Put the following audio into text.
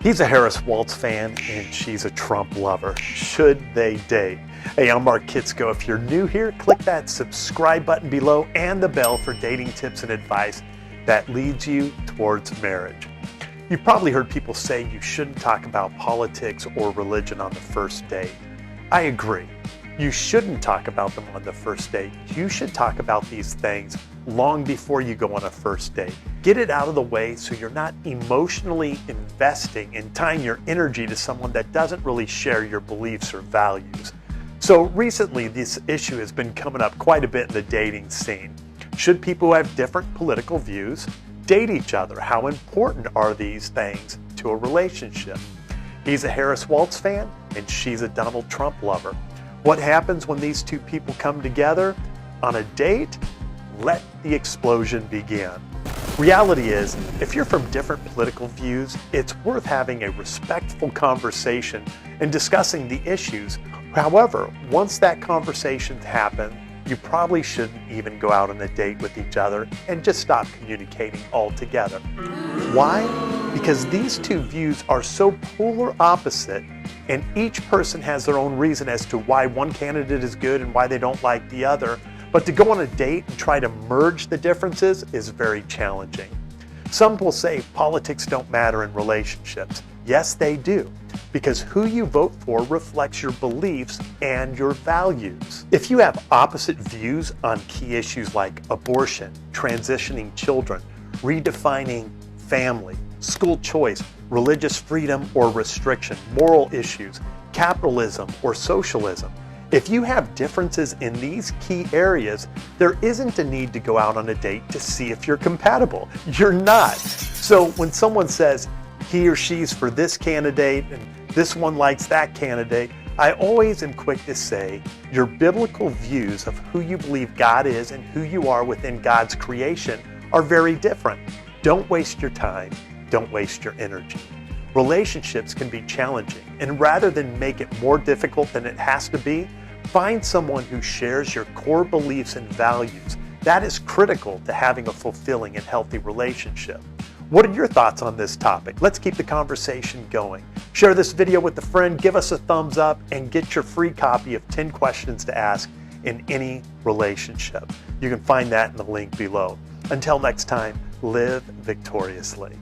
He's a Harris Waltz fan and she's a Trump lover. Should they date? Hey, I'm Marc Kitsko. If you're new here, click that subscribe button below and the bell for dating tips and advice that leads you towards marriage. You've probably heard people say you shouldn't talk about politics or religion on the first date. I agree. You shouldn't talk about them on the first date. You should talk about these things long before you go on a first date. Get it out of the way so you're not emotionally investing and tying your energy to someone that doesn't really share your beliefs or values. So recently, this issue has been coming up quite a bit in the dating scene. Should people who have different political views date each other? How important are these things to a relationship? He's a Harris Waltz fan and she's a Donald Trump lover. What happens when these two people come together on a date? Let the explosion begin. Reality is, if you're from different political views, it's worth having a respectful conversation and discussing the issues. However, once that conversation happens, you probably shouldn't even go out on a date with each other and just stop communicating altogether. Why? Because these two views are so polar opposite, and each person has their own reason as to why one candidate is good and why they don't like the other. But to go on a date and try to merge the differences is very challenging. Some will say politics don't matter in relationships. Yes, they do, because who you vote for reflects your beliefs and your values. If you have opposite views on key issues like abortion, transitioning children, redefining family, school choice, religious freedom or restriction, moral issues, capitalism or socialism, if you have differences in these key areas, there isn't a need to go out on a date to see if you're compatible. You're not. So when someone says he or she's for this candidate and this one likes that candidate, I always am quick to say your biblical views of who you believe God is and who you are within God's creation are very different. Don't waste your time. Don't waste your energy. Relationships can be challenging, and rather than make it more difficult than it has to be, find someone who shares your core beliefs and values. That is critical to having a fulfilling and healthy relationship. What are your thoughts on this topic? Let's keep the conversation going. Share this video with a friend, give us a thumbs up, and get your free copy of 10 questions to ask in any relationship. You can find that in the link below. Until next time, live victoriously.